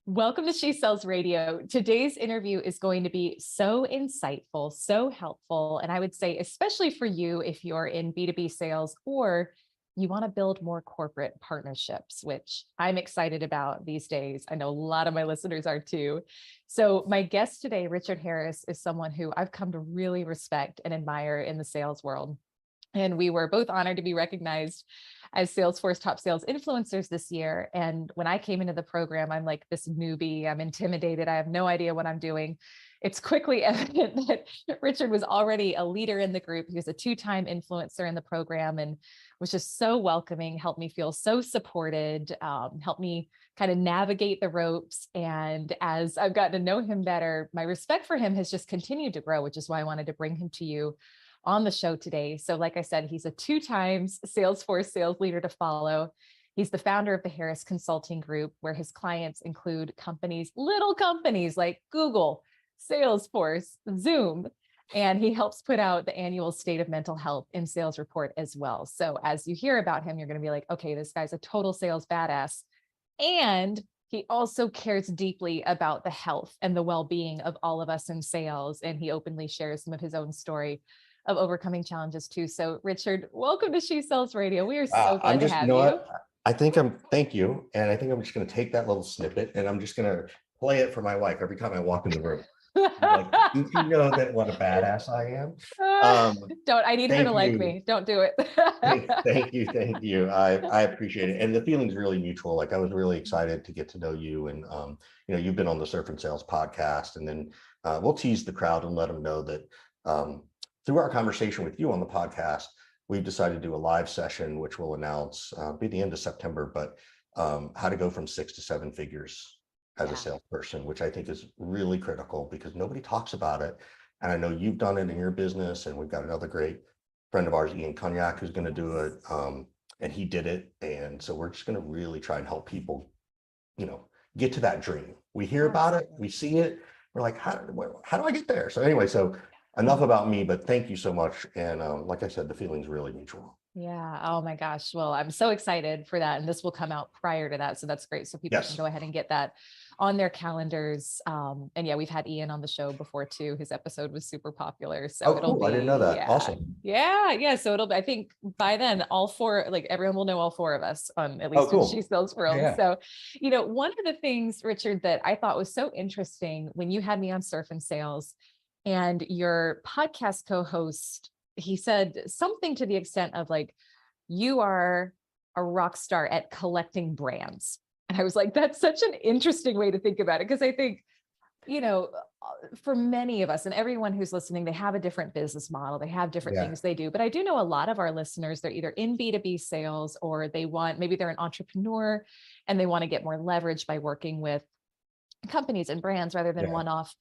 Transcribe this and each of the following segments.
Welcome to She Sells Radio. Today's interview is going to be so insightful, so helpful. And I would say, especially for you, if you're in B2B sales or you want to build more corporate partnerships, which I'm excited about these days. I know a lot of my listeners are too. So my guest today, Richard Harris, is someone who I've come to really respect and admire in the sales world. And we were both honored to be recognized as Salesforce Top Sales Influencers this year. And when I came into the program, I'm like this newbie, I'm intimidated. I have no idea what I'm doing. It's quickly evident that Richard was already a leader in the group. He was a 2-time influencer in the program and was just so welcoming, helped me feel so supported, helped me kind of navigate the ropes. And as I've gotten to know him better, my respect for him has just continued to grow, which is why I wanted to bring him to you on the show today. So like I said, he's a 2-time Salesforce sales leader to follow. He's the founder of the Harris Consulting Group, where his clients include companies, little companies like Google, Salesforce, Zoom, and he helps put out the annual State of Mental Health in Sales report as well. So as you hear about him, you're going to be like, okay, this guy's a total sales badass. And he also cares deeply about the health and the well-being of all of us in sales. And he openly shares some of his own story of overcoming challenges too. So Richard, welcome to She Sells Radio. We are so glad to have you. Thank you. And I think I'm just going to take that little snippet and I'm just going to play it for my wife every time I walk in the room. Like, did you know that what a badass I am? I need her to like me. Don't do it. Thank you. I appreciate it. And the feeling's really mutual. Like I was really excited to get to know you. And, you've been on the Surf and Sales podcast, and then we'll tease the crowd and let them know that through our conversation with you on the podcast, we've decided to do a live session, which we'll announce be the end of September, but how to go from 6 to 7 figures as a salesperson, which I think is really critical because nobody talks about it. And I know you've done it in your business, and we've got another great friend of ours, Ian Cognac, who's going to do it. And he did it. And so we're just going to really try and help people, get to that dream. We hear about it, we see it. We're like, how do I get there? So anyway, enough about me, but thank you so much. And like I said, the feeling's really mutual. Yeah. Oh my gosh. Well, I'm so excited for that. And this will come out prior to that. So that's great. So people can go ahead and get that on their calendars. And yeah, we've had Ian on the show before too. His episode was super popular. So cool. I didn't know that. Awesome. Yeah. So it'll be, I think by then everyone will know all 4 of us on at least in She Sells world. Yeah. So, one of the things, Richard, that I thought was so interesting when you had me on Surf and Sales, and your podcast co-host, he said something to the extent of like, you are a rock star at collecting brands. And I was like, that's such an interesting way to think about it. Because I think, for many of us and everyone who's listening, they have a different business model. They have different things they do. But I do know a lot of our listeners, they're either in B2B sales or maybe they're an entrepreneur and they want to get more leverage by working with companies and brands rather than one-off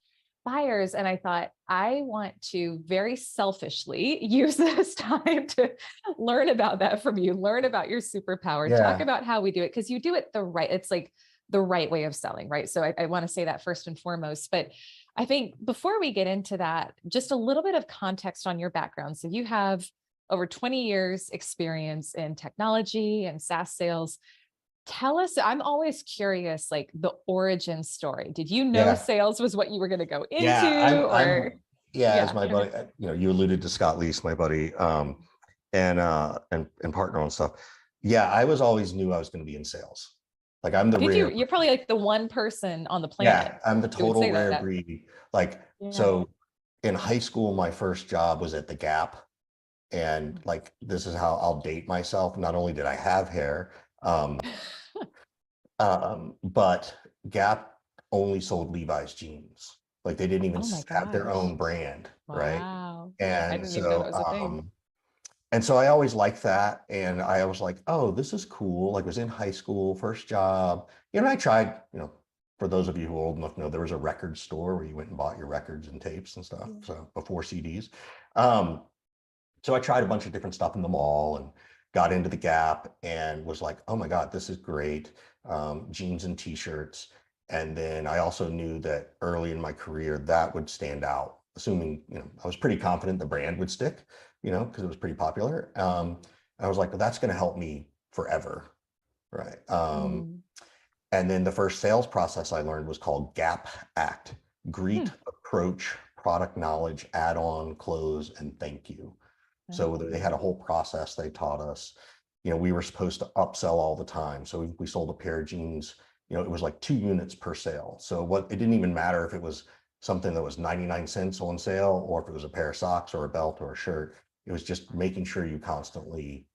buyers. And I thought, I want to very selfishly use this time to learn about that from you, learn about your superpower, talk about how we do it, because you do it it's like the right way of selling, right? So I want to say that first and foremost. But I think before we get into that, just a little bit of context on your background. So you have over 20 years experience in technology and SaaS sales. Tell us, I'm always curious, like the origin story. Did you know sales was what you were going to go into? As my buddy, you alluded to Scott Leese, my buddy, and partner on stuff. Yeah, I always knew I was going to be in sales. Like you're probably like the one person on the planet. Yeah, I'm the total rare breed. So in high school, my first job was at the Gap. And like, this is how I'll date myself. Not only did I have hair, but Gap only sold Levi's jeans. Like they didn't even have their own brand, right? And I didn't even know that was a thing. And so I always liked that. And I was like, oh, this is cool. Like I was in high school, first job. I tried, for those of you who are old enough to know, there was a record store where you went and bought your records and tapes and stuff. So before CDs. So I tried a bunch of different stuff in the mall and got into the Gap and was like, oh my God, this is great. Jeans and t-shirts. And then I also knew that early in my career that would stand out, assuming, I was pretty confident the brand would stick, because it was pretty popular. I was like, well, that's going to help me forever. Right. And then the first sales process I learned was called GAP ACT: greet, approach, product knowledge, add on, close, and thank you. So they had a whole process they taught us. We were supposed to upsell all the time. So we sold a pair of jeans, it was like 2 units per sale. So it didn't even matter if it was something that was 99 cents on sale, or if it was a pair of socks or a belt or a shirt. It was just making sure you constantly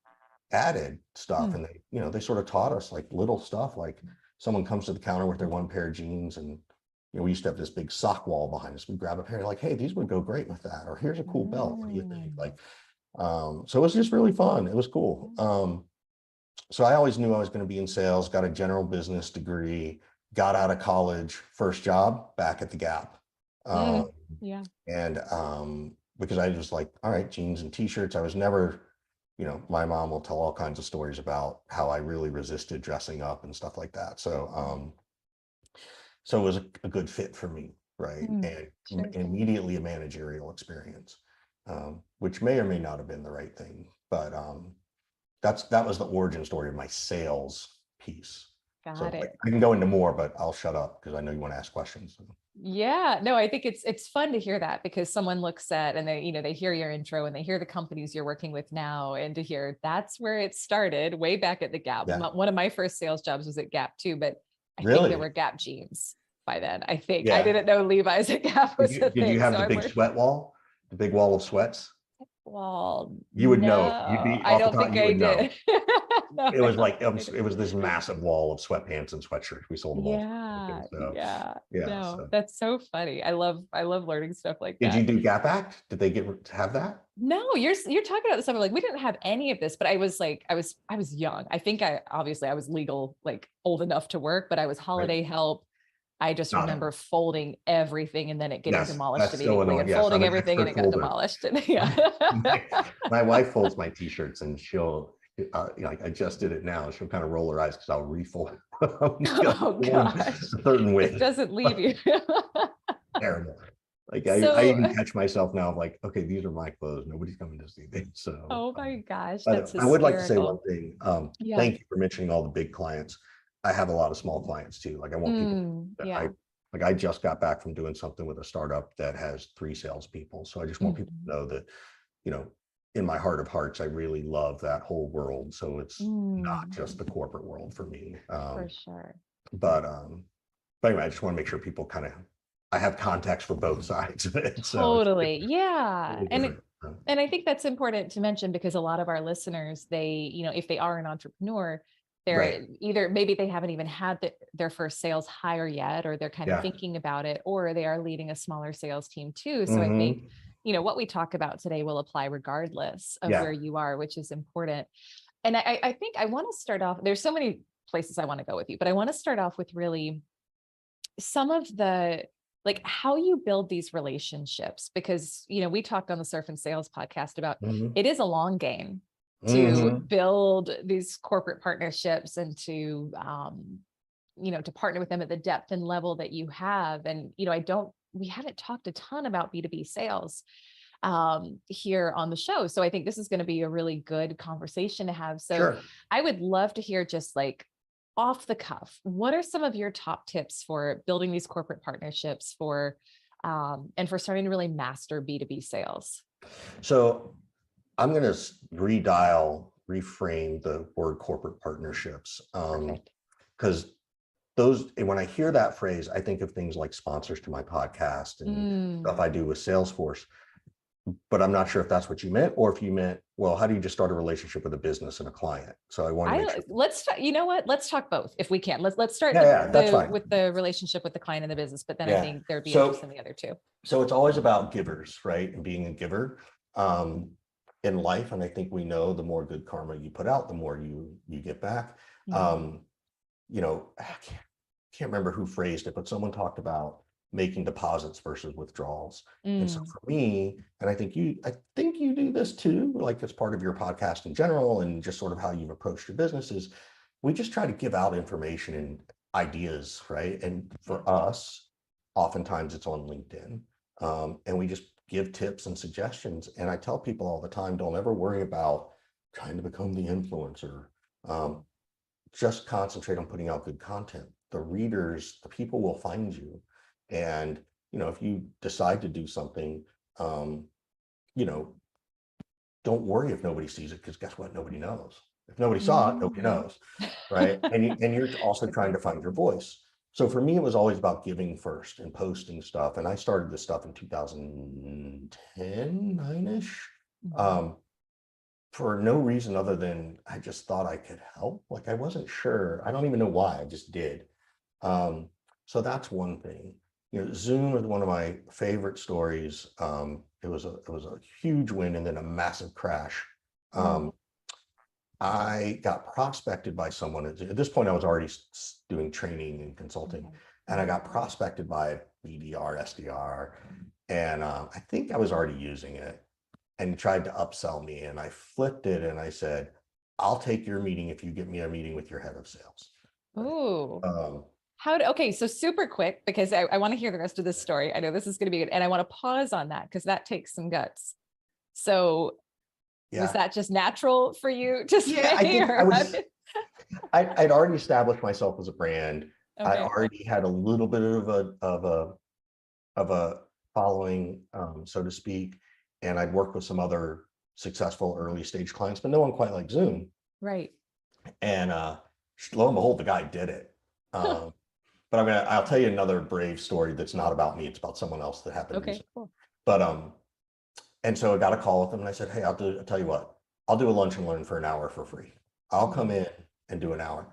added stuff. And they sort of taught us like little stuff, like someone comes to the counter with their 1 pair of jeans, and we used to have this big sock wall behind us. We grab a pair, like, hey, these would go great with that, or here's a cool belt. What do you think? Like, so it was just really fun. It was cool. So I always knew I was going to be in sales, got a general business degree, got out of college, first job back at the Gap. Yeah. And because I was like, all right, jeans and t-shirts. I was never, my mom will tell all kinds of stories about how I really resisted dressing up and stuff like that. So it was a good fit for me, right? And Sure. immediately a managerial experience, which may or may not have been the right thing, but that was the origin story of my sales piece. Got it. I can go into more, but I'll shut up because I know you want to ask questions. Yeah, no, I think it's fun to hear that, because someone looks at, and they hear your intro and they hear the companies you're working with now, and to hear that's where it started way back at the Gap. Yeah. One of my first sales jobs was at Gap too, but I think Really? there were Gap jeans by then. I think Yeah. I didn't know Levi's at Gap was a thing. Did you have so the big sweat wall, the big wall of sweats? Well, You would know. no, You'd be I off the don't top, think you I would know. did. No, It was I like don't think I did. it was this massive wall of sweatpants and sweatshirts. We sold them all. Yeah, So, yeah. yeah. No, So. that's so funny. I love learning stuff like Did you that. do Gap Act? Did they get to have that? No, you're talking about this stuff. Like, we didn't have any of this, but I was young. I think I was legal, like old enough to work, but I was holiday help. I just Got it. remember folding everything and then it getting Yes, demolished that's so immediately, annoying. and Yes, folding I'm an everything and it expert got folder. demolished. And yeah. My wife folds my t-shirts, and she'll like, I just did it now. She'll kind of roll her eyes because I'll refold Oh gosh, a certain way. it doesn't leave you. Terrible. Like I So, even catch myself now of like, okay, these are my clothes. Nobody's coming to see me. So oh my gosh, but that's I would like to say one hysterical. thing. Yeah. Thank you for mentioning all the big clients. I have a lot of small clients too. Like I want people that Yeah. I just got back from doing something with a startup that has 3 salespeople. So I just want people to know that, in my heart of hearts, I really love that whole world. So it's not just the corporate world for me. For sure. But anyway, I just want to make sure people I have context for both sides of it. Totally. Yeah. So And I think that's important to mention, because a lot of our listeners, they, if they are an entrepreneur, they're right. either, maybe they haven't even had their first sales hire yet, or they're kind of thinking about it, or they are leading a smaller sales team too. So I think, what we talk about today will apply regardless of where you are, which is important. And I think I want to start off, there's so many places I want to go with you, but I want to start off with really some of the, like, how you build these relationships, because, we talked on the Surf and Sales podcast about it is a long game to build these corporate partnerships, and to, to partner with them at the depth and level that you have. And, we haven't talked a ton about B2B sales here on the show. So I think this is going to be a really good conversation to have. So I would love to hear, just like off the cuff, what are some of your top tips for building these corporate partnerships and for starting to really master B2B sales? So I'm going to reframe the word corporate partnerships. Because when I hear that phrase, I think of things like sponsors to my podcast and stuff I do with Salesforce. But I'm not sure if that's what you meant, or if you meant, well, how do you just start a relationship with a business and a client? So I want to make sure. Let's talk, you know what? Let's talk both if we can. Let's start with the relationship with the client and the business, but then I think there'd be interest in the other two. So it's always about givers, right? And being a giver in life. And I think we know the more good karma you put out, the more you get back. I can't remember who phrased it, but someone talked about making deposits versus withdrawals. And so for me, and I think you do this too, like as part of your podcast in general, and just sort of how you've approached your businesses, we just try to give out information and ideas, right? And for us, oftentimes it's on LinkedIn, and we just give tips and suggestions. And I tell people all the time, don't ever worry about trying to become the influencer. Just concentrate on putting out good content. the readers, the people will find you. And, if you decide to do something, you know, don't worry if nobody sees it, because guess what? Nobody knows. If nobody saw it, nobody knows, right? And you're also trying to find your voice. So for me, it was always about giving first and posting stuff. And I started this stuff in 2010, 9-ish, for no reason other than I just thought I could help. Like, I wasn't sure. I don't even know why, I just did. So that's one thing. Zoom is one of my favorite stories. It was a huge win and then a massive crash. I got prospected by someone. At this point, I was already doing training and consulting, and I got prospected by a BDR, SDR, and I think I was already using it, and tried to upsell me. And I flipped it and I said, "I'll take your meeting if you get me a meeting with your head of sales." Ooh. Okay, so super quick, because I want to hear the rest of this story. I know this is going to be good, and I want to pause on that because that takes some guts. So was that just natural for you to say? Yeah, I think I'd already established myself as a brand. Okay. I already had a little bit of a following, so to speak, and I'd worked with some other successful early stage clients, but no one quite like Zoom. Right. And lo and behold, the guy did it. But I'll tell you another brave story that's not about me. It's about someone else that happened. Okay, cool. But and so I got a call with him and I said, "Hey, I'll tell you what, I'll do a lunch and learn for an hour for free. I'll come in and do an hour."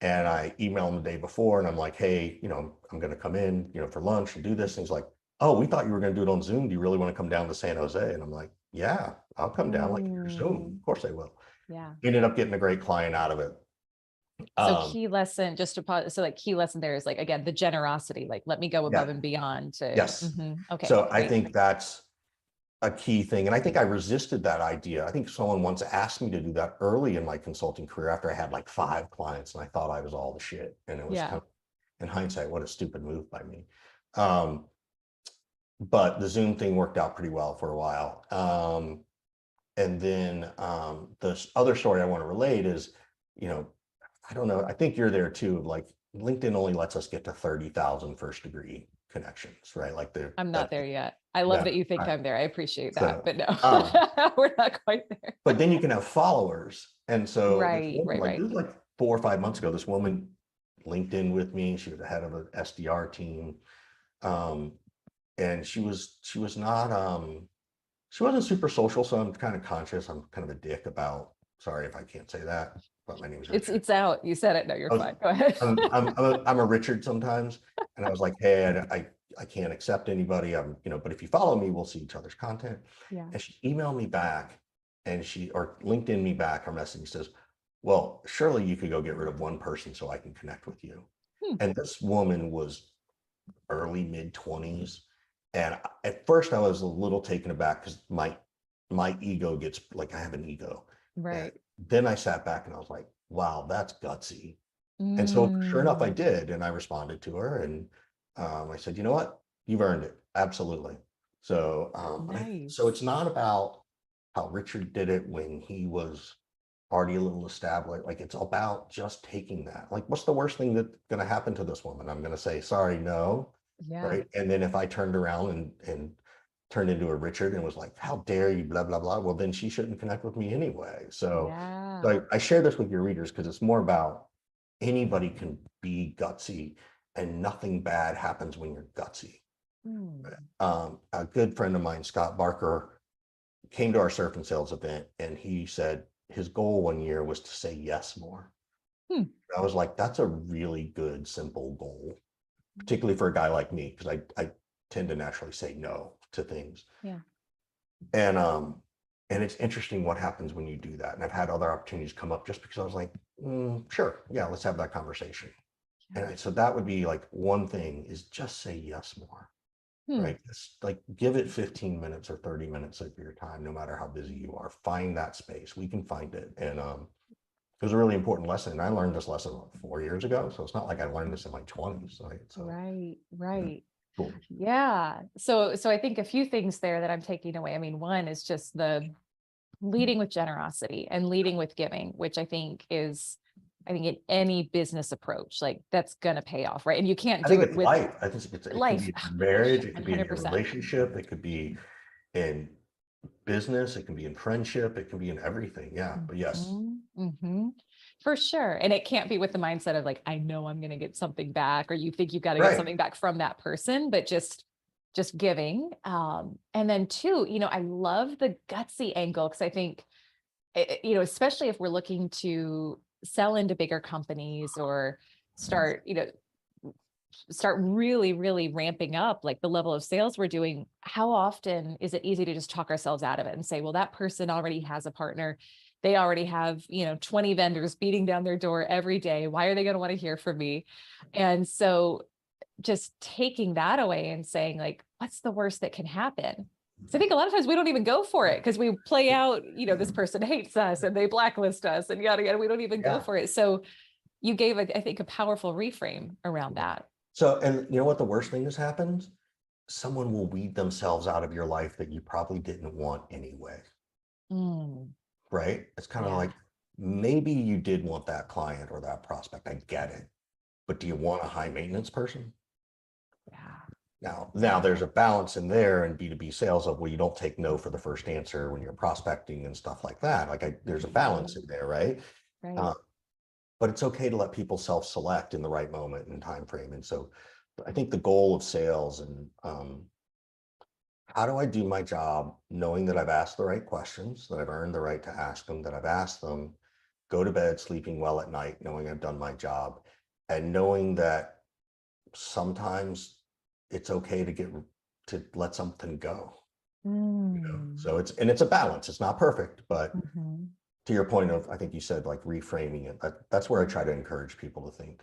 And I emailed him the day before and I'm like, "Hey, I'm going to come in, for lunch and do this." And he's like, "Oh, we thought you were going to do it on Zoom. Do you really want to come down to San Jose?" And I'm like, "Yeah, I'll come down. Like, your Zoom. Of course I will." Yeah. Ended up getting a great client out of it. So key lesson, just to pause. So key lesson there is again, the generosity, let me go above and beyond to. Yes. Okay. So great. I think that's a key thing. And I think I resisted that idea. I think someone once asked me to do that early in my consulting career after I had 5 clients and I thought I was all the shit. And it was kind of, in hindsight, what a stupid move by me. But the Zoom thing worked out pretty well for a while. And then the other story I want to relate is, I don't know, I think you're there too, of LinkedIn only lets us get to 30,000 first degree connections, right? I'm not there yet. I love that you think I'm there. I appreciate that, but no, we're not quite there. But then you can have followers. And so right. This is 4 or 5 months ago, this woman LinkedIn with me. She was the head of an SDR team. And she wasn't super social. So I'm kind of conscious. I'm kind of a dick about, sorry if I can't say that, but my name is Richard. It's out. You said it. No, you're fine. Go ahead. I'm a Richard sometimes. And I was like, "Hey, I can't accept anybody. But if you follow me, we'll see each other's content." Yeah. And she emailed me back or LinkedIn me back, her message says, "Well, surely you could go get rid of one person so I can connect with you." And this woman was early mid-20s. And at first I was a little taken aback because my ego gets I have an ego. Right. And then I sat back and I was like, wow, that's gutsy. And so sure enough, I did. And I responded to her and I said, "You know what? You've earned it. Absolutely." So, nice. So it's not about how Richard did it when he was already a little established. It's about just taking that. What's the worst thing that's going to happen to this woman? I'm going to say, "Sorry, no." Yeah. Right. And then if I turned around and turned into a Richard and was like, "How dare you, blah, blah, blah." Well, then she shouldn't connect with me anyway. So, I share this with your readers because it's more about anybody can be gutsy and nothing bad happens when you're gutsy. A good friend of mine, Scott Barker, came to our Surf and Sales event and he said his goal one year was to say yes more. I was like, that's a really good, simple goal, particularly for a guy like me, because I tend to naturally say no to things. Yeah. And it's interesting what happens when you do that. And I've had other opportunities come up just because I was like, sure, yeah, let's have that conversation. And so that would be one thing is just say yes more, right? Just give it 15 minutes or 30 minutes of your time, no matter how busy you are. Find that space. We can find it. And it was a really important lesson. And I learned this lesson 4 years ago. So it's not like I learned this in my 20s. Right? So, right. Yeah. Cool. Yeah. So I think a few things there that I'm taking away. I mean, one is just the leading with generosity and leading with giving, which I think is I think in any business approach, like that's going to pay off, right? And you can't I do think it it's with life. I think it can life. be Oh in my gosh, marriage, it could be in your 100%. relationship, it could be in business, it can be in friendship, it can be in everything. Yeah, but yes. For sure. And it can't be with the mindset of like, I know I'm going to get something back, or you think you've got to get Right. something back from that person, but just giving. And then two, I love the gutsy angle, because I think, especially if we're looking to sell into bigger companies or start, start really, really ramping up like the level of sales we're doing, how often is it easy to just talk ourselves out of it and say, well, that person already has a partner. They already have, 20 vendors beating down their door every day. Why are they going to want to hear from me? And so just taking that away and saying like, what's the worst that can happen? So I think a lot of times we don't even go for it because we play out, this person hates us and they blacklist us and yada, yada. We don't even go Yeah. for it. So you gave, I think, a powerful reframe around that. So, and you know what the worst thing has happened? Someone will weed themselves out of your life that you probably didn't want anyway, Mm, right? It's kind of yeah. like, maybe you did want that client or that prospect. I get it. But do you want a high maintenance person? Yeah. Now there's a balance in there in B2B sales of, well, you don't take no for the first answer when you're prospecting and stuff like that. There's a balance in there, right? Right. Uh, but it's okay to let people self-select in the right moment and time frame. And so I think the goal of sales and how do I do my job knowing that I've asked the right questions, that I've earned the right to ask them, that I've asked them, go to bed sleeping well at night, knowing I've done my job, and knowing that sometimes it's okay to let something go. So it's a balance. It's not perfect, but Mhm. to your point of, I think you said like reframing it, that's where I try to encourage people to think.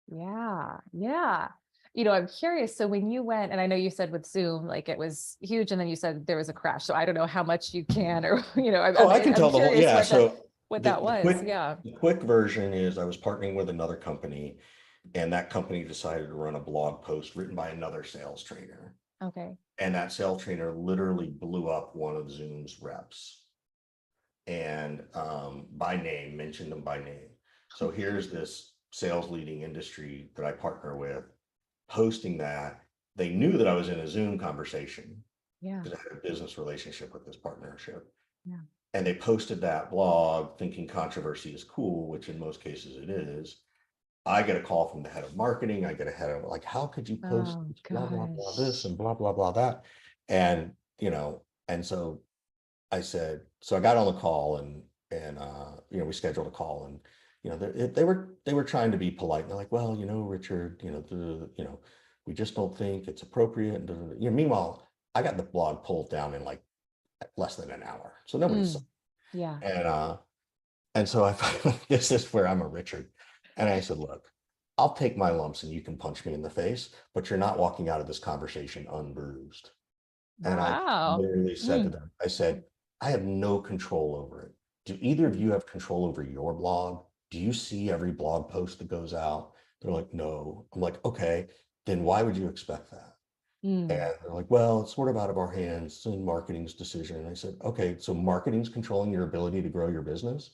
Yeah. Yeah. I'm curious. So when you went, and I know you said with Zoom, like it was huge, and then you said there was a crash. So I don't know how much you can, or, Oh, I can I'm tell the whole, curious yeah. what that, So what the, that the was. quick, Yeah. the quick version is I was partnering with another company, and that company decided to run a blog post written by another sales trainer. Okay. And that sales trainer literally blew up one of Zoom's reps and by name, mentioned them by name. So here's this sales leading industry that I partner with posting that. They knew that I was in a Zoom conversation Yeah. because I had a business relationship with this partnership. Yeah. And they posted that blog thinking controversy is cool, which in most cases it is. I get a call from the head of marketing. I get a head of like, how could you post Oh blah, blah, blah, gosh. this and blah, blah, blah, that. And, and so I said, so I got on the call and we scheduled a call and, they were trying to be polite. And they're like, well, Richard, we just don't think it's appropriate. And, meanwhile, I got the blog pulled down in like less than an hour. So nobody saw. Yeah. And so this is where I'm a Richard. And I said, look, I'll take my lumps and you can punch me in the face, but you're not walking out of this conversation unbruised. And I Wow. literally said to them, I said, I have no control over it. Do either of you have control over your blog? Do you see every blog post that goes out? They're like, no. I'm like, okay, then why would you expect that? And they're like, well, it's sort of out of our hands. It's in marketing's decision. And I said, okay, so marketing's controlling your ability to grow your business?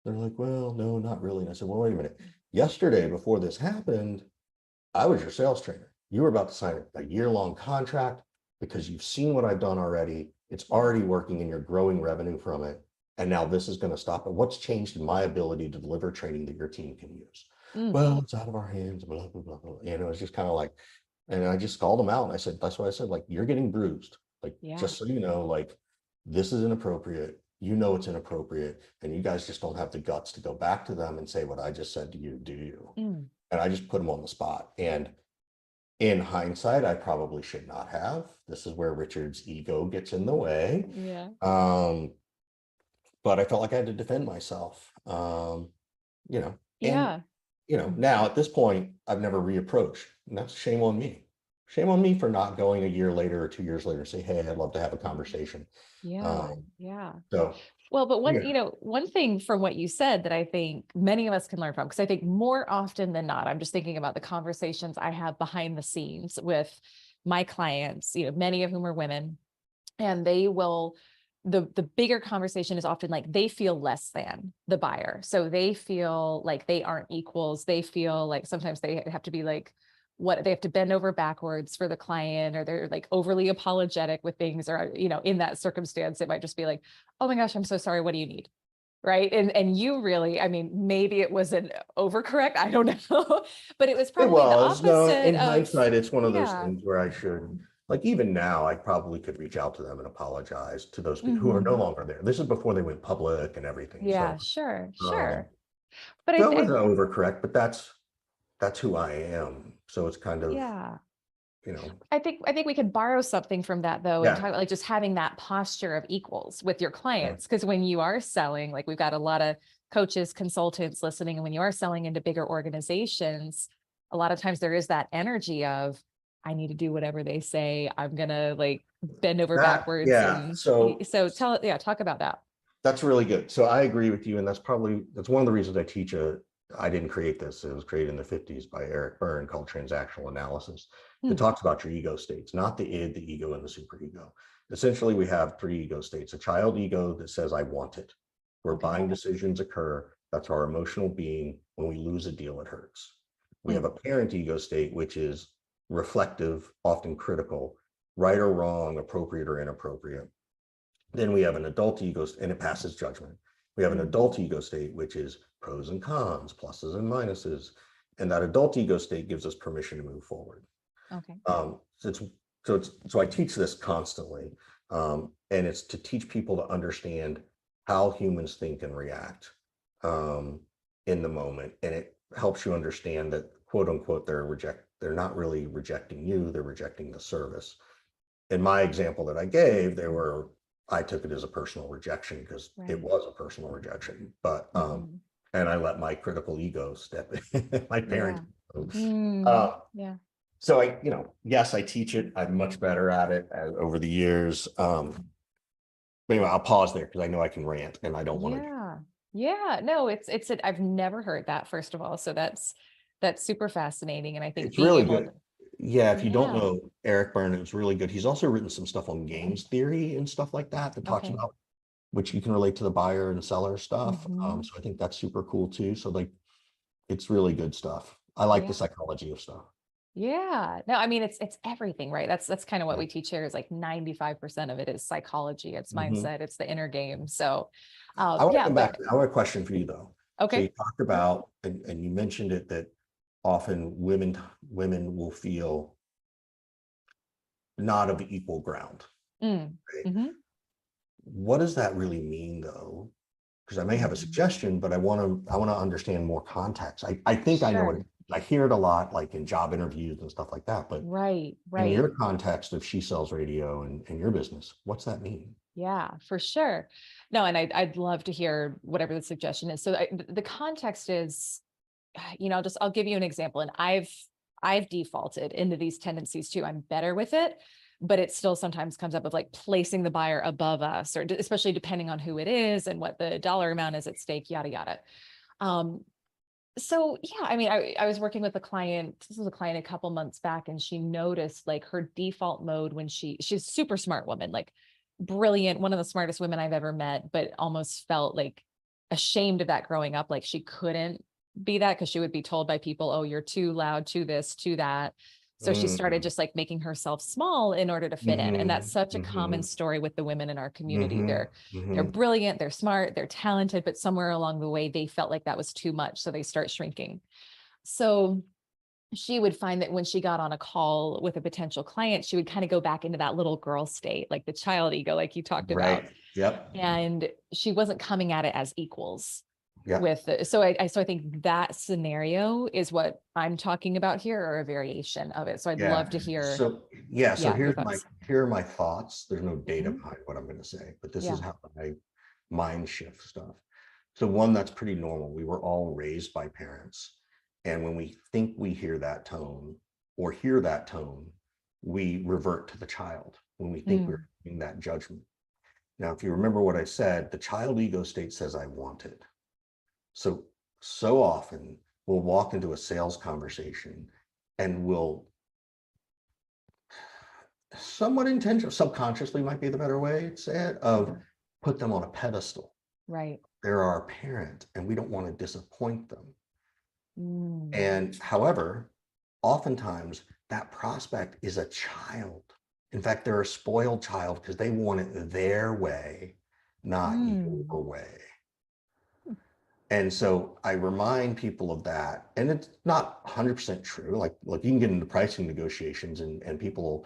They're like, well, no, not really. And I said, well, wait a minute. Yesterday, before this happened, I was your sales trainer. You were about to sign a year-long contract because you've seen what I've done already. It's already working and you're growing revenue from it. And now this is going to stop. And what's changed in my ability to deliver training that your team can use? Well, it's out of our hands, blah, blah, blah, blah. And it was just kind of like, and I just called them out. And I said, that's what I said, like, you're getting bruised. Like, Yeah. just so you know, like, this is inappropriate. It's inappropriate. And you guys just don't have the guts to go back to them and say what I just said to you, do you? And I just put them on the spot. And in hindsight, I probably should not have. This is where Richard's ego gets in the way. Yeah. But I felt like I had to defend myself. And Yeah. now at this point, I've never reapproached, and that's shame on me. Shame on me for not going a year later or 2 years later and say, hey, I'd love to have a conversation. Yeah. Yeah. So Well, but yeah. one thing from what you said that I think many of us can learn from, because I think more often than not, I'm just thinking about the conversations I have behind the scenes with my clients, many of whom are women, and they will the bigger conversation is often like they feel less than the buyer. So they feel like they aren't equals. They feel like sometimes they have to be like, what they have to bend over backwards for the client, or they're like overly apologetic with things, or, in that circumstance, it might just be like, oh my gosh, I'm so sorry. What do you need? Right. And you really, I mean, maybe it was an overcorrect. I don't know, but it was It probably the was, no, opposite in of, hindsight, it's one of those yeah. things where I should, like, even now, I probably could reach out to them and apologize to those people who are no Mhm. longer there. This is before they went public and everything. So, Yeah, sure, um, sure. But so it was an overcorrect, but that's who I am. So it's kind of, yeah, you know, I think we could borrow something from that though, and yeah, talk about like just having that posture of equals with your yeah, clients. Because when you are selling, like we've got a lot of coaches, consultants listening, and when you are selling into bigger organizations, a lot of times there is that energy of, I need to do whatever they say. I'm gonna like bend over backwards. yeah. And So so talk about that. that's really good. So I agree with you. And that's one of the reasons I teach I didn't create this. It was created in the 50s by Eric Byrne, called Transactional Analysis. It Hmm. talks about your ego states, not the id, the ego, and the superego. Essentially, we have three ego states: a child ego that says, I want it, where Okay. buying decisions occur. That's our emotional being. When we lose a deal, it hurts. We Hmm. have a parent ego state, which is reflective, often critical, right or wrong, appropriate or inappropriate. Then we have an adult ego, and it passes judgment. We have an Hmm. adult ego state, which is pros and cons, pluses and minuses. And that adult ego state gives us permission to move forward. Okay. So I teach this constantly. And it's to teach people to understand how humans think and react in the moment. And it helps you understand that, quote unquote, they're not really rejecting you, they're rejecting the service. In my example that I gave, I took it as a personal rejection because it Right. was a personal rejection. But Mhm. and I let my critical ego step in, my parent. Yeah. Mm, Uh, yeah. so yes, I teach it. I'm much better at it over the years. But anyway, I'll pause there because I know I can rant and I don't want to. Yeah. Yeah. No, I've never heard that, first of all. So that's super fascinating. And I think It's being really able good. to, Yeah, if you don't yeah. know Eric Byrne, it's really good. He's also written some stuff on games theory and stuff like that talks Okay. about which you can relate to the buyer and seller stuff. Hmm. So I think that's super cool too. So like, it's really good stuff. I like the Yeah. psychology of stuff. Yeah. No, I mean, it's everything, right? That's kind of what Yeah. we teach here, is like 95% of it is psychology, it's Mhm. mindset, it's the inner game. So, I want to yeah, come but back. I want a question for you though. So you okay. talked about, and you mentioned it, that often women will feel not of equal ground. Mm. Right? Hmm. What does that really mean though? Because I may have a Hmm. suggestion, but I want to understand more context. I think I know what Sure. I hear it a lot, like in job interviews and stuff like that. But Right. in Right. your context of She Sells Radio and your business, what's that mean? Yeah, for sure. No, and I'd love to hear whatever the suggestion is. So the context is, I'll give you an example. And I've defaulted into these tendencies too. I'm better with it, but it still sometimes comes up with like placing the buyer above us, or especially depending on who it is and what the dollar amount is at stake, yada, yada. Um, so yeah, I mean, I was working with a client. This was a client a couple months back, and she noticed like her default mode when she's a super smart woman, like brilliant, one of the smartest women I've ever met, but almost felt like ashamed of that growing up. Like she couldn't be that because she would be told by people, oh, you're too loud, to this, to that. So she started Mm, just like making herself small in order to fit in. And that's mhm, such a common mhm, story with the women in our community. mhm, They're mhm. brilliant, they're smart, they're talented, but somewhere along the way, they felt like that was too much. So they start shrinking. So she would find that when she got on a call with a potential client, she would kind of go back into that little girl state, like the child ego, like you talked about. Right. Yep. And she wasn't coming at it as equals Yep. with it. So I think that scenario is what I'm talking about here, or a variation of it. So I'd Yeah. love to hear, So your here's thoughts. here are my thoughts. There's no data Mhm. behind what I'm going to say, but this is Yeah. how I mind shift stuff. So one, that's pretty normal. We were all raised by parents. And when we think we hear that tone or hear that tone, we revert to the child when we think we're Mm. making that judgment. Now, if you remember what I said, the child ego state says, I want it. So often we'll walk into a sales conversation and we'll somewhat intentional, subconsciously might be the better way to say it, of put them on a pedestal. Right. They're our parent and we don't want to disappoint them. Mm. And however, oftentimes that prospect is a child. In fact, they're a spoiled child because they want it their way, not your way. And so I remind people of that. And it's not 100% true. Like you can get into pricing negotiations and people,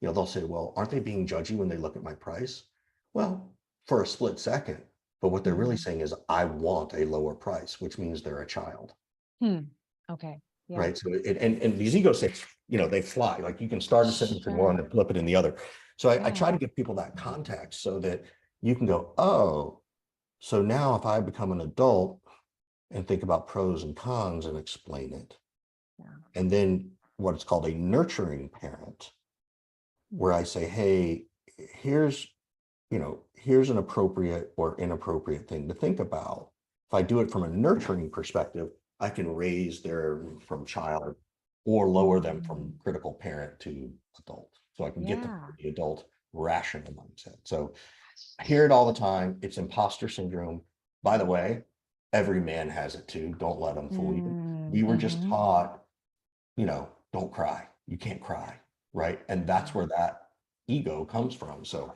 they'll say, well, aren't they being judgy when they look at my price? Well, for a split second. But what they're really saying is, I want a lower price, which means they're a child. Okay. Yeah. Right. So and these ego states, they fly. Like you can start a sentence in one and flip it in the other. So I try to give people that context so that you can go, oh, so now if I become an adult and think about pros and cons and explain it, and then what's called a nurturing parent, where I say, hey, here's an appropriate or inappropriate thing to think about. If I do it from a nurturing perspective, I can raise them from child or lower them from critical parent to adult. So I can get them to the adult rational mindset. So I hear it all the time. It's imposter syndrome. By the way, every man has it too. Don't let them fool you. We were just taught, don't cry. You can't cry. Right. And that's where that ego comes from. So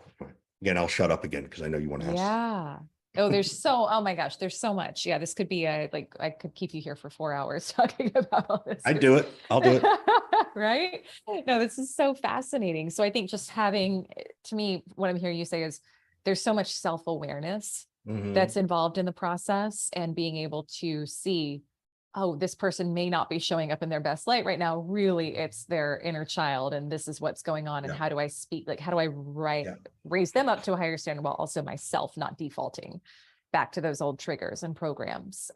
again, I'll shut up again because I know you want to ask. Oh, oh my gosh, there's so much. Yeah, this could be I could keep you here for 4 hours talking about all this. I'll do it. Right? No, this is so fascinating. So I think just having, to me, what I'm hearing you say is there's so much self-awareness that's involved in the process, and being able to see, oh, this person may not be showing up in their best light right now. Really, it's their inner child, and this is what's going on. And how do I speak? Like, how do I raise them up to a higher standard while also myself not defaulting back to those old triggers and programs,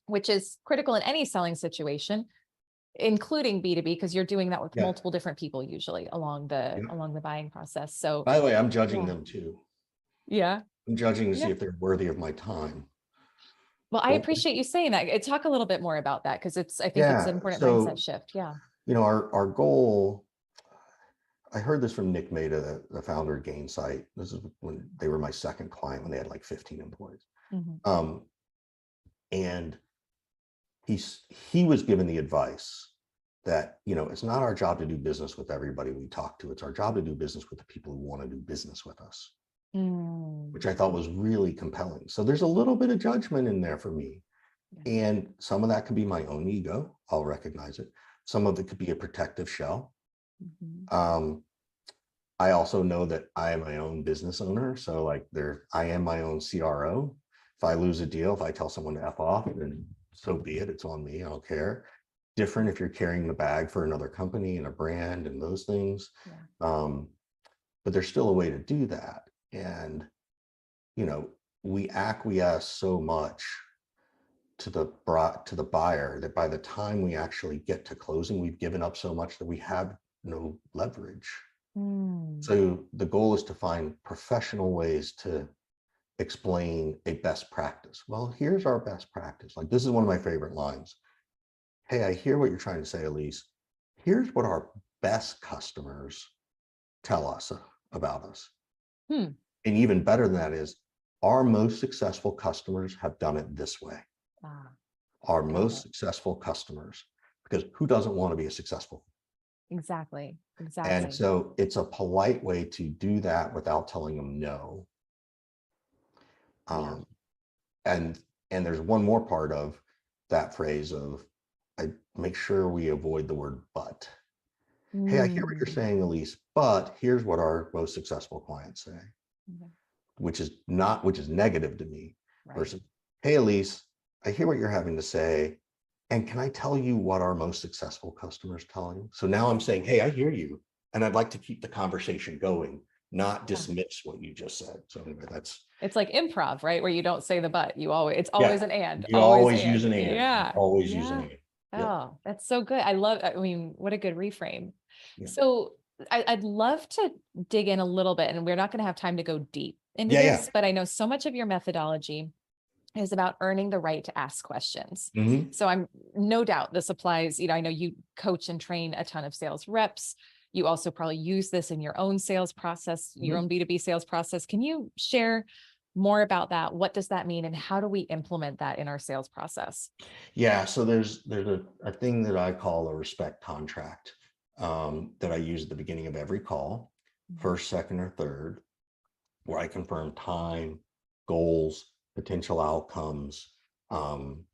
which is critical in any selling situation, including B2B, because you're doing that with multiple different people usually along the buying process. So, by the way, I'm judging them too. Yeah. I'm judging to see if they're worthy of my time. Well, I appreciate you saying that. Talk a little bit more about that, because I think it's an important mindset shift. Yeah. Our goal, I heard this from Nick Mehta, the founder of Gainsight. This is when they were my second client, when they had like 15 employees. And he was given the advice that, it's not our job to do business with everybody we talk to. It's our job to do business with the people who want to do business with us. Which I thought was really compelling. So there's a little bit of judgment in there for me. And some of that could be my own ego. I'll recognize it. Some of it could be a protective shell. I also know that I am my own business owner. So I am my own CRO. If I lose a deal, if I tell someone to F off, then so be it. It's on me. I don't care. Different if you're carrying the bag for another company and a brand and those things. But there's still a way to do that. And, we acquiesce so much to the buyer that by the time we actually get to closing, we've given up so much that we have no leverage. So the goal is to find professional ways to explain a best practice. Well, here's our best practice. Like, this is one of my favorite lines. Hey, I hear what you're trying to say, Elise. Here's what our best customers tell us about us. And even better than that is, our most successful customers have done it this way. Our most successful customers, because who doesn't want to be a successful? Exactly. And so it's a polite way to do that without telling them no. And there's one more part of that phrase of, I make sure we avoid the word but. Hey, I hear what you're saying, Elise, but here's what our most successful clients say. Which is negative to me. Versus, hey, Elise, I hear what you're having to say. And can I tell you what our most successful customers tell you? So now I'm saying, hey, I hear you. And I'd like to keep the conversation going, not dismiss what you just said. So anyway, it's like improv, right? Where you don't say the but, it's always an and. You always use an and. Yeah. Always use an and. Oh, that's so good. What a good reframe. So I'd love to dig in a little bit, and we're not going to have time to go deep into this, but I know so much of your methodology is about earning the right to ask questions. So I'm no doubt this applies, I know you coach and train a ton of sales reps. you also probably use this in your own sales process, your own B2B sales process. Can you share more about that? What does that mean? And how do we implement that in our sales process? Yeah, so there's a thing that I call a respect contract that I use at the beginning of every call, first, second, or third, where I confirm time, goals, potential outcomes, and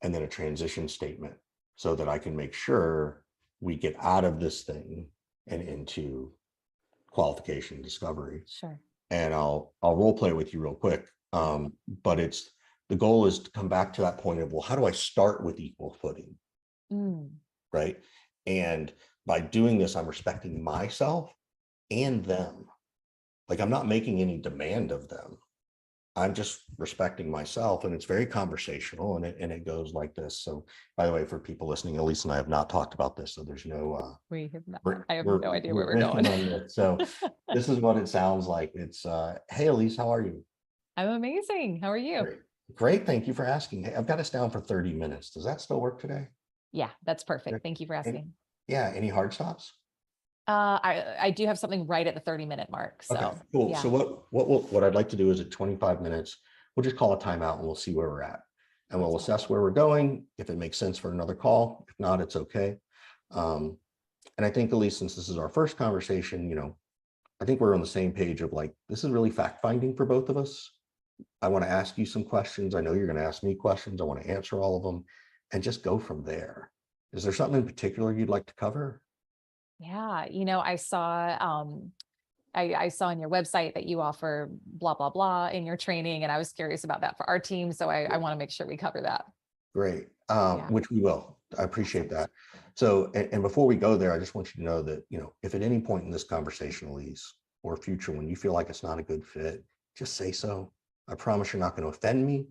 then a transition statement so that I can make sure we get out of this thing and into qualification discovery. Sure. And I'll role play with you real quick. But the goal is to come back to that point of, well, how do I start with equal footing? Right. And by doing this, I'm respecting myself and them. Like, I'm not making any demand of them. I'm just respecting myself, and it's very conversational, and it goes like this. So, by the way, for people listening, Elise and I have not talked about this, so there's no. We have not. I have no idea where we're going. So, this is what it sounds like. It's, hey, Elise, how are you? I'm amazing. How are you? Great. Thank you for asking. Hey, I've got us down for 30 minutes. Does that still work today? Yeah, that's perfect. Thank you for asking. Any hard stops? I do have something right at the 30-minute mark. So okay, cool. Yeah. So what I'd like to do is at 25 minutes, we'll just call a timeout and we'll see where we're at. And we'll assess where we're going. If it makes sense for another call, if not, it's okay. And I think, at least since this is our first conversation, I think we're on the same page of like, this is really fact-finding for both of us. I want to ask you some questions. I know you're going to ask me questions. I want to answer all of them and just go from there. Is there something in particular you'd like to cover? Yeah, I saw I saw on your website that you offer blah, blah, blah in your training. And I was curious about that for our team. So I want to make sure we cover that. Great. Which we will. I appreciate that. So, and before we go there, I just want you to know that, if at any point in this conversation, Elise, or future, when you feel like it's not a good fit, just say so. I promise you're not going to offend me.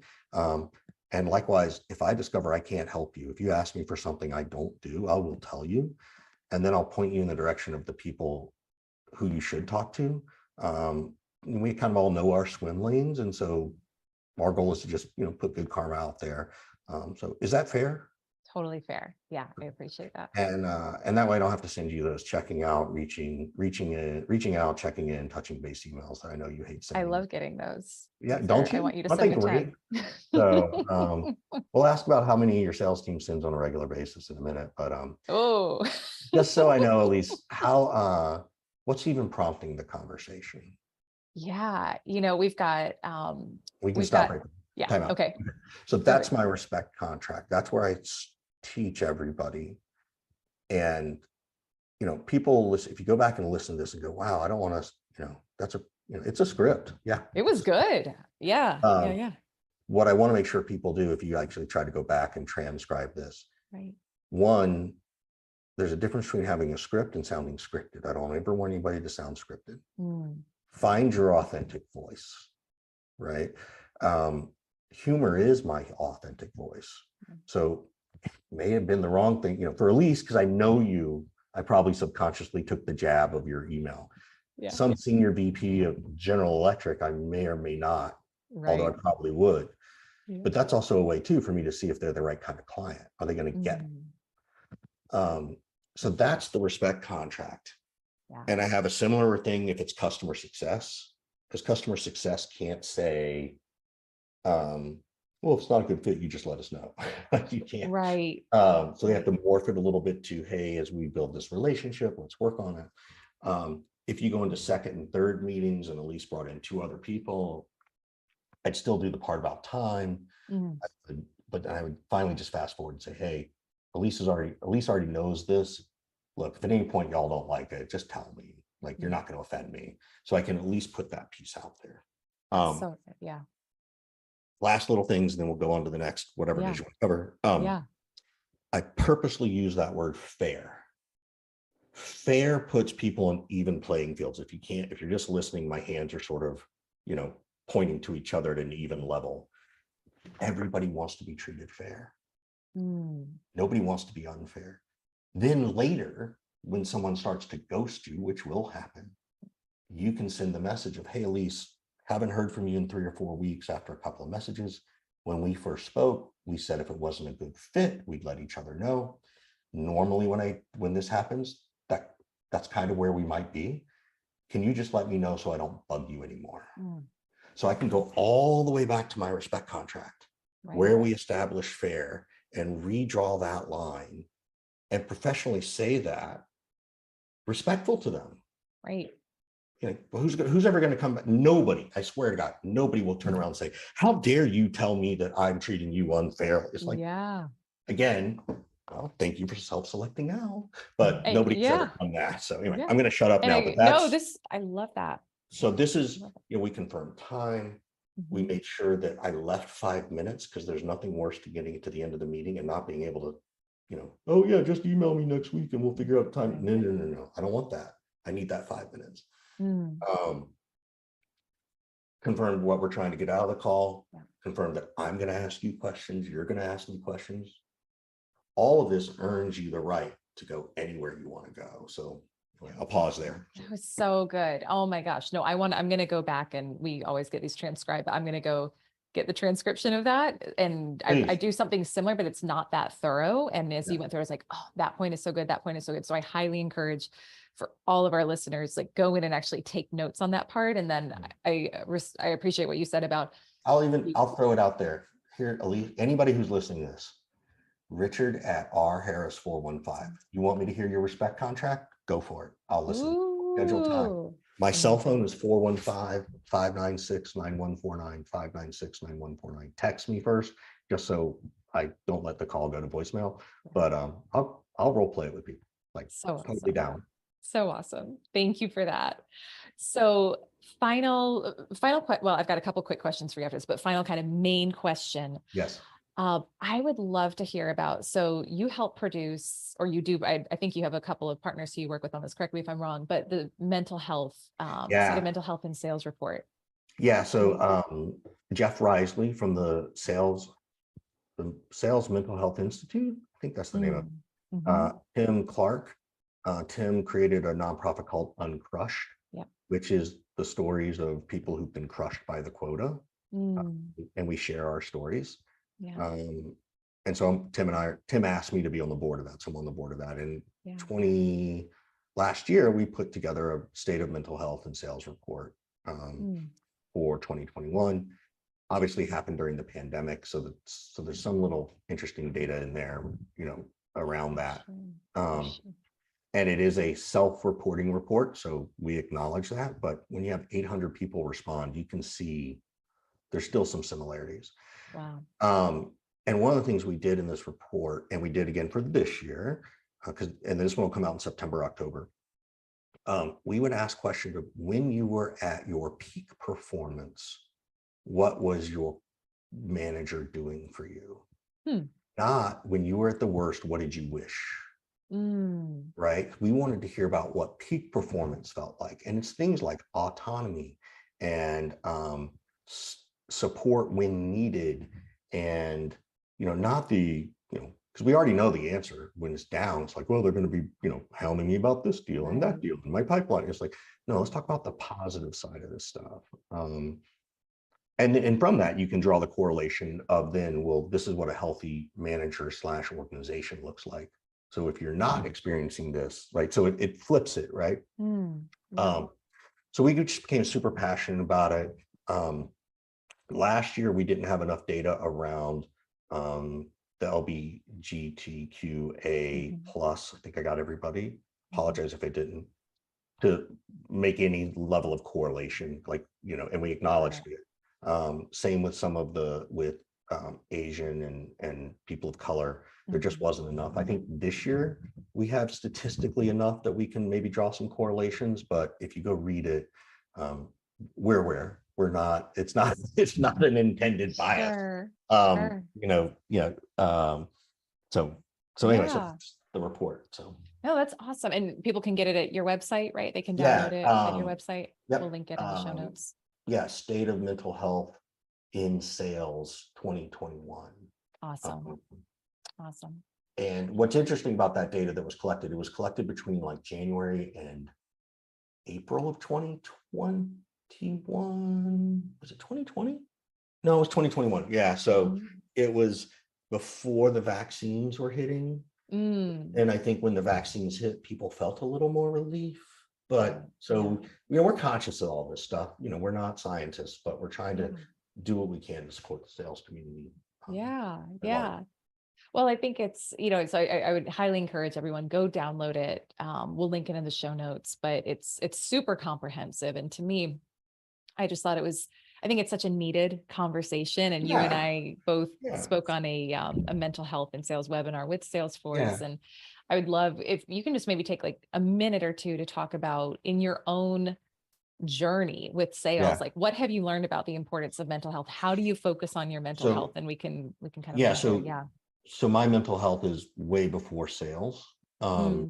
And likewise, if I discover I can't help you, if you ask me for something I don't do, I will tell you. And then I'll point you in the direction of the people who you should talk to. We kind of all know our swim lanes. And so our goal is to just, put good karma out there. So is that fair? Totally fair. Yeah, I appreciate that. And that way I don't have to send you those checking out, reaching out, checking in, touching base emails that I know you hate sending. I love getting those. Yeah, don't you? I want you to send me 10. So we'll ask about how many your sales team sends on a regular basis in a minute. But just so I know, at least what's even prompting the conversation? Yeah, we've got we can stop right there. Yeah. Time out. Okay. So that's my respect contract. That's where I teach everybody. And people listen. If you go back and listen to this and go, wow, I don't want to, that's it's a script. Yeah. It was good. Yeah. Yeah. What I want to make sure people do, if you actually try to go back and transcribe this, right. One, there's a difference between having a script and sounding scripted. I don't ever want anybody to sound scripted. Find your authentic voice, right? Humor is my authentic voice. So it may have been the wrong thing, for Elise, because I know I probably subconsciously took the jab of your email. Yeah. Some senior VP of General Electric, I may or may not, although I probably would. Yeah. But that's also a way too for me to see if they're the right kind of client. Are they going to get it? So that's the respect contract. Yeah. And I have a similar thing if it's customer success, because customer success can't say, well, if it's not a good fit, you just let us know. You can't. Right. So we have to morph it a little bit to, hey, as we build this relationship, let's work on it. If you go into second and third meetings and Elise brought in 2 other people, I'd still do the part about time. But I would finally just fast forward and say, hey, Elise already knows this. Look, if at any point y'all don't like it, just tell me. Like, you're not going to offend me. So I can at least put that piece out there. Yeah. Last little things, and then we'll go on to the next, whatever it is you want to cover. I purposely use that word fair. Fair puts people on even playing fields. If you're just listening, my hands are sort of, pointing to each other at an even level. Everybody wants to be treated fair. Nobody wants to be unfair. Then later, when someone starts to ghost you, which will happen, you can send the message of, hey, Elise, haven't heard from you in 3 or 4 weeks after a couple of messages. When we first spoke, we said if it wasn't a good fit, we'd let each other know. Normally, when this happens, that that's kind of where we might be. Can you just let me know so I don't bug you anymore? So I can go all the way back to my respect contract, where we establish fair, and redraw that line and professionally say that, respectful to them. Right. You know, well, who's ever going to come back? Nobody, I swear to God, nobody will turn around and say, how dare you tell me that I'm treating you unfair? It's like, again, well, thank you for self-selecting out, but nobody's ever done that. So anyway, I'm going to shut up now, but that's, I love that. so this is, you know, we confirmed time. We made sure that I left 5 minutes, because there's nothing worse to getting to the end of the meeting and not being able to, you know, oh yeah, just email me next week and we'll figure out the time. No. I don't want that. I need that 5 minutes. Confirmed what we're trying to get out of the call. Confirmed that I'm going to ask you questions. You're going to ask me questions. All of this earns you the right to go anywhere you want to go. So I'll pause there. That was so good. Oh my gosh. No, I'm going to go back, and we always get these transcribed, but I'm going to go get the transcription of that. And I do something similar, but it's not that thorough. And as you went through, I was like, oh, that point is so good. That point is so good. So I highly encourage for all of our listeners, like, go in and actually take notes on that part. And then I appreciate what you said about, I'll throw it out there here. Anybody who's listening to this, Richard at R Harris 415. You want me to hear your respect contract? Go for it. I'll listen. Schedule time. My cell phone is 415-596-9149, 596-9149. Text me first, just so I don't let the call go to voicemail. But I'll role play it with people. Like, so totally down. So awesome. Thank you for that. So well, I've got a couple quick questions for you after this, but final kind of main question. Yes. I would love to hear about, so you help produce, or you do, I think you have a couple of partners who you work with on this, correct me if I'm wrong, but the mental health, state of mental health and sales report. Yeah. So Jeff Risley from the Sales Mental Health Institute, I think that's the name of it. Tim Clark. Tim created a nonprofit called Uncrushed, which is the stories of people who've been crushed by the quota. And we share our stories. And so Tim asked me to be on the board of that. So I'm on the board of that. And last year, we put together a state of mental health and sales report for 2021. Obviously happened during the pandemic. So there's some little interesting data in there, you know, around that. And it is a self-reporting report. So we acknowledge that. But when you have 800 people respond, you can see there's still some similarities. Wow. And one of the things we did in this report, and we did again for this year, and this one will come out in September, October, we would ask questions of, when you were at your peak performance, what was your manager doing for you? Not when you were at the worst, what did you wish? Right? We wanted to hear about what peak performance felt like. And it's things like autonomy and support when needed, and, you know, not the, you know, because we already know the answer. When it's down, it's like, well, they're going to be, you know, hounding me about this deal and that deal in my pipeline. It's like, no, let's talk about the positive side of this stuff. And from that, you can draw the correlation of then, well, this is what a healthy manager / organization looks like. So if you're not experiencing this, right? So it flips it, right? So we just became super passionate about it. Last year, we didn't have enough data around the LGBTQA plus. I think I got everybody. Apologize if I didn't, to make any level of correlation, like, you know, and we acknowledged it. Same with some of Asian and people of color. There just wasn't enough. I think this year we have statistically enough that we can maybe draw some correlations, but if you go read it, we're not, it's not an intended bias. You know, so anyway, so the report. So no, that's awesome. And people can get it at your website, right? They can download it at your website. We'll link it in the show notes. Yeah, State of Mental Health in Sales 2021. Awesome. Awesome. And what's interesting about that data that was collected, it was collected between like January and April of 2021. Was it 2020? No, it was 2021. Yeah. So it was before the vaccines were hitting. And I think when the vaccines hit, people felt a little more relief. But so, we're conscious of all this stuff. We're not scientists, but we're trying to do what we can to support the sales community. Yeah. Well, I think it's, so I would highly encourage everyone, go download it. We'll link it in the show notes, but it's super comprehensive. And to me, I just thought I think it's such a needed conversation. And you and I both spoke on a mental health and sales webinar with Salesforce. And I would love if you can just maybe take like a minute or two to talk about, in your own journey with sales, like what have you learned about the importance of mental health? How do you focus on your mental health? And we can kind of So my mental health is way before sales. I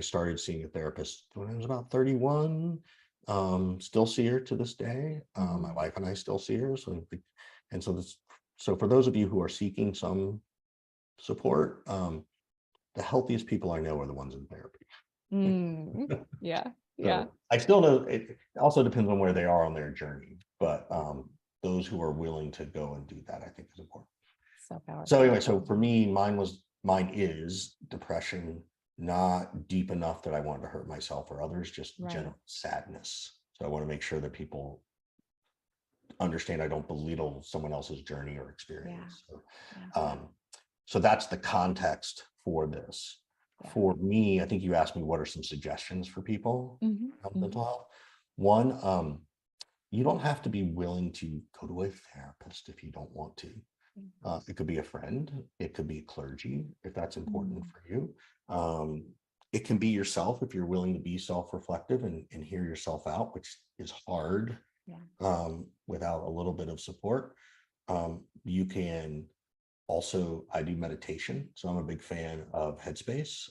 started seeing a therapist when I was about 31. Still see her to this day. My wife and I still see her. So for those of you who are seeking some support, the healthiest people I know are the ones in therapy. So I still know it also depends on where they are on their journey, but those who are willing to go and do that, I think, is important. So powerful. So anyway, so for me, mine is depression, not deep enough that I wanted to hurt myself or others, just general sadness. So I want to make sure that people understand I don't belittle someone else's journey or experience. So that's the context for this. For me, I think you asked me what are some suggestions for people about mental health. One, you don't have to be willing to go to a therapist if you don't want to. It could be a friend, it could be clergy, if that's important for you. It can be yourself if you're willing to be self-reflective and hear yourself out, which is hard without a little bit of support. You can also, I do meditation, so I'm a big fan of Headspace.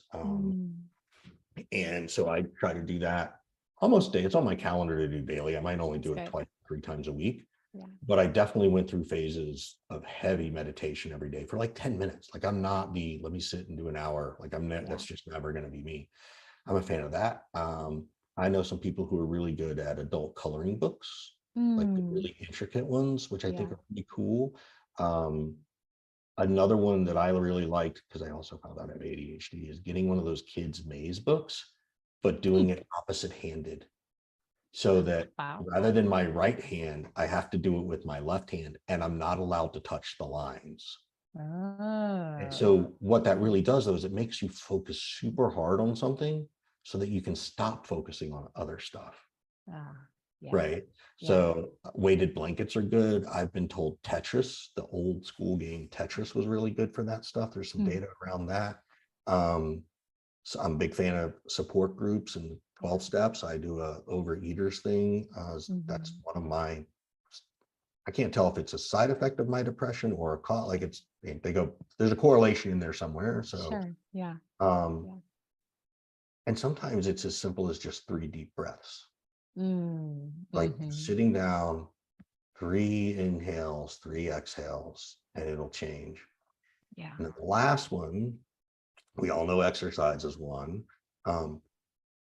And so I try to do that almost daily. It's on my calendar to do daily. I might only do it twice, 3 times a week. But I definitely went through phases of heavy meditation every day for like 10 minutes. Like I'm not let me sit and do an hour. Like that's just never going to be me. I'm a fan of that. I know some people who are really good at adult coloring books, like the really intricate ones, which I think are pretty cool. Another one that I really liked, because I also found out I have ADHD, is getting one of those kids' maze books, but doing it opposite handed. So that rather than my right hand, I have to do it with my left hand, and I'm not allowed to touch the lines. And so what that really does, though, is it makes you focus super hard on something so that you can stop focusing on other stuff. Right. So weighted blankets are good. I've been told Tetris, the old school game Tetris, was really good for that stuff. There's some data around that. So I'm a big fan of support groups and 12 steps. I do a overeaters thing. That's one of my, I can't tell if it's a side effect of my depression or a cause. Like they go, there's a correlation in there somewhere. So, and sometimes it's as simple as just 3 deep breaths. Like sitting down, 3 inhales, 3 exhales, and it'll change. And then the last one, we all know exercise is one.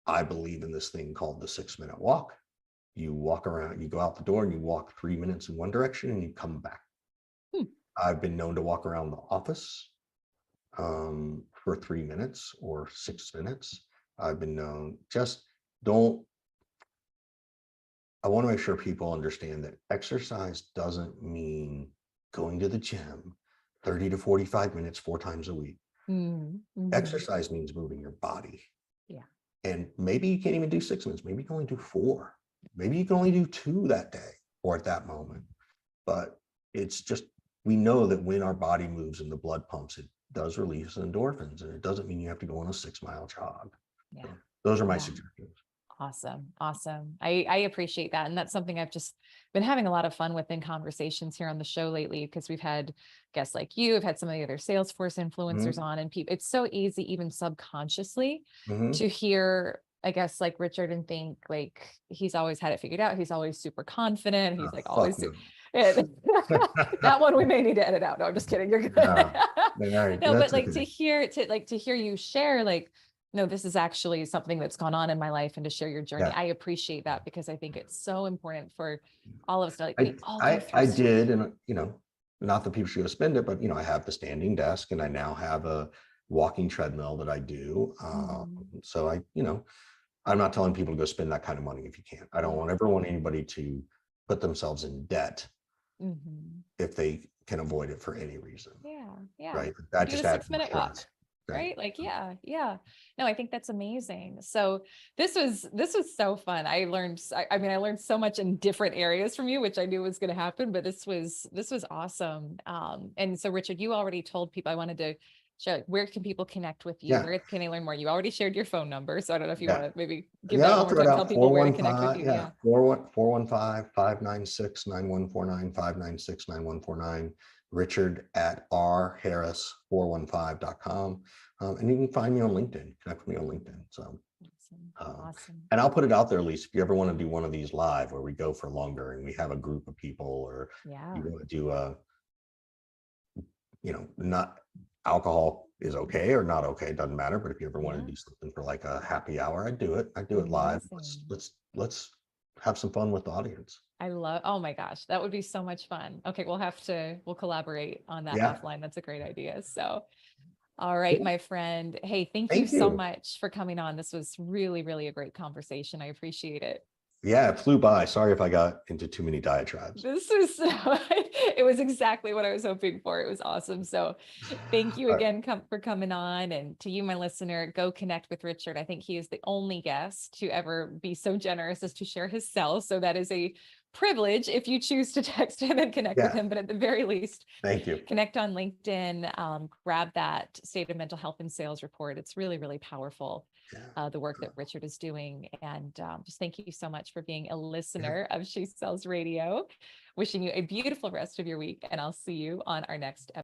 I believe in this thing called the 6-minute walk. You walk around, you go out the door and you walk 3 minutes in one direction and you come back. I've been known to walk around the office for 3 minutes or 6 minutes. I've been known, I want to make sure people understand that exercise doesn't mean going to the gym 30 to 45 minutes 4 times a week. Exercise means moving your body. And maybe you can't even do 6 minutes. Maybe you can only do 4. Maybe you can only do 2 that day or at that moment. But it's just, we know that when our body moves and the blood pumps, it does release endorphins, and it doesn't mean you have to go on a 6-mile jog. So those are my suggestions. Awesome. I appreciate that. And that's something I've just been having a lot of fun with in conversations here on the show lately, because we've had guests like you, have had some of the other Salesforce influencers on, and people, it's so easy, even subconsciously, to hear, I guess, like Richard, and think like he's always had it figured out. He's always super confident. He's like always that one we may need to edit out. No, I'm just kidding. You're good. No, but like to hear you share, like, no, this is actually something that's gone on in my life, and to share your journey. I appreciate that, because I think it's so important for all of us to like, I did. And, not that people should go spend it, but I have the standing desk, and I now have a walking treadmill that I do. So I'm not telling people to go spend that kind of money if you can't. I don't ever want anybody to put themselves in debt if they can avoid it for any reason. Yeah. Right. That Do just the adds 6-minute more walk. stress. Right? Like, yeah. No, I think that's amazing. So this was so fun. I learned so much in different areas from you, which I knew was going to happen, but this was awesome. And so Richard, you already told people. I wanted to show, where can people connect with you? Yeah. Where can they learn more? You already shared your phone number. So I don't know if you want to maybe give Yeah, that I'll one more throw it time, tell out. people where to connect with you. 415-596-9149, Richard at rharris415.com. And you can find me on LinkedIn, connect with me on LinkedIn. So, Awesome. and I'll put it out there, Lisa, if you ever want to do one of these live where we go for longer and we have a group of people, or you want to do not alcohol is okay or not okay, it doesn't matter. But if you ever want to do something for like a happy hour, I do it live. Let's have some fun with the audience. Oh my gosh, that would be so much fun. Okay, we'll collaborate on that offline. That's a great idea. So, all right, my friend. Hey, thank you so much for coming on. This was really, really a great conversation. I appreciate it. Yeah, it flew by. Sorry if I got into too many diatribes. It was exactly what I was hoping for. It was awesome. So thank you again for coming on. And to you, my listener, go connect with Richard. I think he is the only guest to ever be so generous as to share his cell. So that is a privilege if you choose to text him and connect with him, but at the very least, thank you. Connect on LinkedIn, grab that State of Mental Health in Sales report. It's really, really powerful, the work that Richard is doing. And just thank you so much for being a listener of She Sells Radio. Wishing you a beautiful rest of your week, and I'll see you on our next episode.